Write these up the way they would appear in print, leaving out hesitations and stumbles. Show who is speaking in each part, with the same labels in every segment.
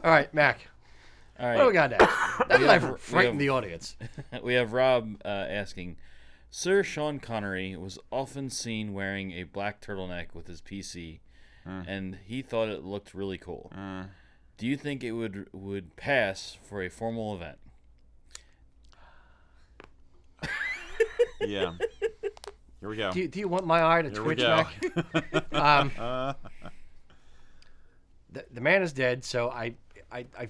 Speaker 1: All right, Mac.
Speaker 2: All right.
Speaker 1: What do we got next? That might frighten the audience.
Speaker 2: We have Rob asking, Sir Sean Connery was often seen wearing a black turtleneck with his PC, and he thought it looked really cool. Do you think it would pass for a formal event?
Speaker 3: Yeah. Here we go.
Speaker 1: Do you want my eye to
Speaker 3: Here
Speaker 1: twitch,
Speaker 3: we go.
Speaker 1: Mac? The man is dead, so I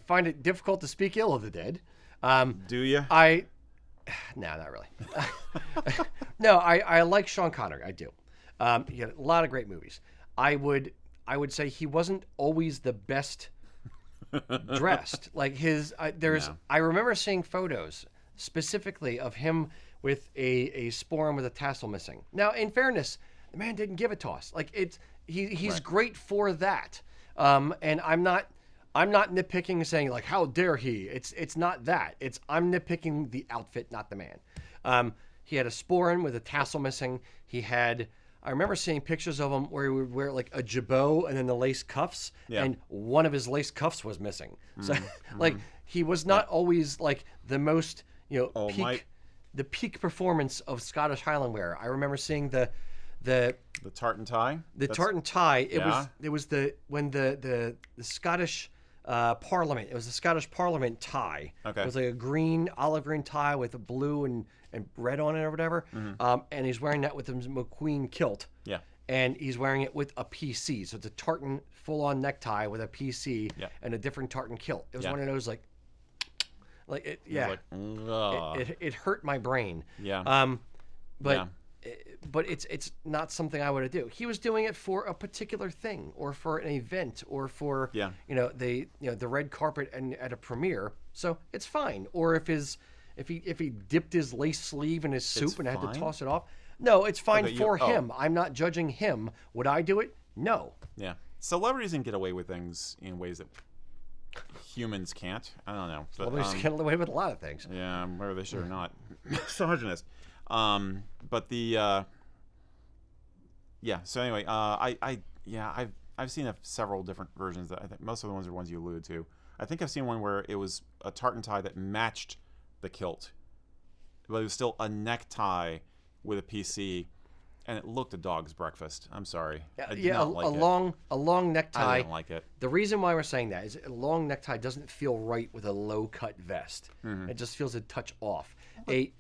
Speaker 1: find it difficult to speak ill of the dead.
Speaker 3: Do you?
Speaker 1: No, not really. No, I like Sean Connery. I do. He had a lot of great movies. I would say he wasn't always the best dressed. Like I remember seeing photos specifically of him with a sporran with a tassel missing. Now, in fairness, the man didn't give a toss. Like he's
Speaker 3: Right.
Speaker 1: great for that. And I'm not nitpicking and saying like, how dare he? It's not that. I'm nitpicking the outfit, not the man. He had a sporran with a tassel missing. I remember seeing pictures of him where he would wear like a jabot and then the lace cuffs, and one of his lace cuffs was missing. So like he was not always like the most, the peak performance of Scottish Highland wear. I remember seeing the
Speaker 3: tartan tie.
Speaker 1: Tartan tie. It was when the Scottish Parliament. It was the Scottish Parliament tie.
Speaker 3: Okay.
Speaker 1: It was like a olive green tie with a blue and red on it or whatever. And he's wearing that with his McQueen kilt.
Speaker 3: Yeah.
Speaker 1: And he's wearing it with a PC. So it's a tartan full-on necktie with a PC and a different tartan kilt. It was one of those like it. Yeah. It hurt my brain.
Speaker 3: Yeah.
Speaker 1: But it's not something I would do. He was doing it for a particular thing, or for an event, or for the red carpet and at a premiere. So it's fine. Or if he dipped his lace sleeve in his soup and had to toss it off, no, it's fine for him. I'm not judging him. Would I do it? No.
Speaker 3: Yeah. Celebrities can get away with things in ways that humans can't. I don't know.
Speaker 1: Celebrities can get away with a lot of things.
Speaker 3: Yeah, whether they should or not. Misogynist. But so anyway, I've seen several different versions. I think most of the ones are ones you alluded to. I think I've seen one where it was a tartan tie that matched the kilt, but it was still a necktie with a PC, and it looked a dog's breakfast. I'm sorry. I did not like it.
Speaker 1: A long necktie.
Speaker 3: I didn't like it.
Speaker 1: The reason why we're saying that is a long necktie doesn't feel right with a low cut vest. It just feels a touch off. A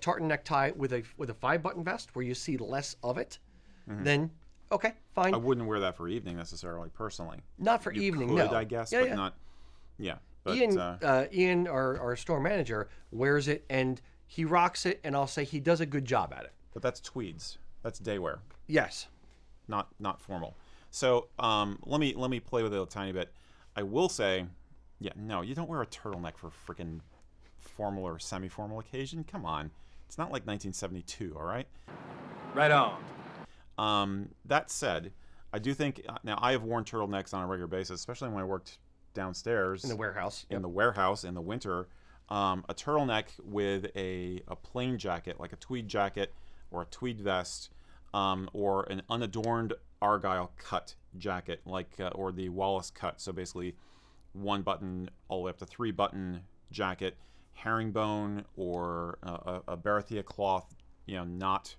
Speaker 1: tartan necktie with a 5-button vest where you see less of it, then okay, fine.
Speaker 3: I wouldn't wear that for evening necessarily, personally.
Speaker 1: Not for evening,
Speaker 3: could,
Speaker 1: no.
Speaker 3: I guess, but not. Yeah. But,
Speaker 1: Ian, our store manager, wears it and he rocks it, and I'll say he does a good job at it.
Speaker 3: But that's tweeds. That's day wear.
Speaker 1: Yes.
Speaker 3: Not formal. So let me play with it a tiny bit. I will say, no, you don't wear a turtleneck for freaking formal or semi-formal occasion. Come on, it's not like 1972. All right.
Speaker 4: Right on.
Speaker 3: That said, I do think now I have worn turtlenecks on a regular basis, especially when I worked downstairs
Speaker 1: in the warehouse.
Speaker 3: In the warehouse in the winter, a turtleneck with a plain jacket, like a tweed jacket or a tweed vest, or an unadorned Argyll cut jacket, like or the Wallace cut. So basically, 1 button all the way up to 3-button jacket, herringbone or a Barathea cloth. Not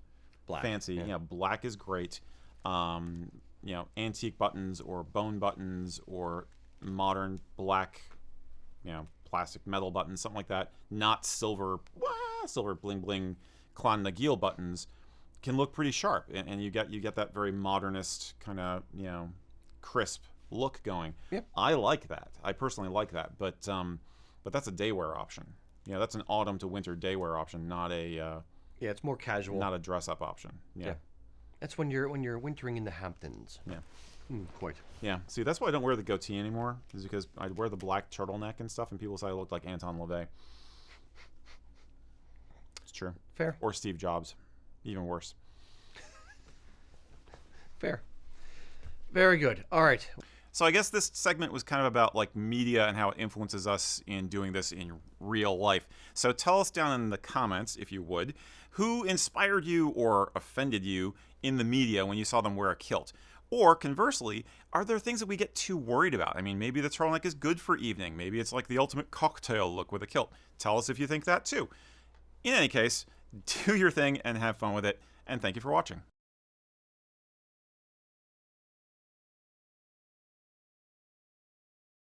Speaker 1: black.
Speaker 3: Fancy. Black is great. Antique buttons or bone buttons or modern black, plastic metal buttons, something like that. Not silver bling bling Argyll buttons can look pretty sharp, and you get that very modernist kind of crisp look going.
Speaker 1: Yep.
Speaker 3: I like that. I personally like that, but that's a day wear option. That's an autumn to winter day wear option, not a
Speaker 1: it's more casual,
Speaker 3: not a dress up option. Yeah.
Speaker 1: That's when you're wintering in the Hamptons.
Speaker 3: Yeah.
Speaker 1: Quite.
Speaker 3: Yeah. See, that's why I don't wear the goatee anymore, is because I'd wear the black turtleneck and stuff, and people say I look like Anton LaVey. It's true.
Speaker 1: Fair.
Speaker 3: Or Steve Jobs. Even worse.
Speaker 1: Fair. Very good. All right.
Speaker 3: So I guess this segment was kind of about like media and how it influences us in doing this in real life. So tell us down in the comments, if you would, who inspired you or offended you in the media when you saw them wear a kilt. Or conversely, are there things that we get too worried about? I mean, maybe the turtleneck is good for evening. Maybe it's like the ultimate cocktail look with a kilt. Tell us if you think that too. In any case, do your thing and have fun with it. And thank you for watching.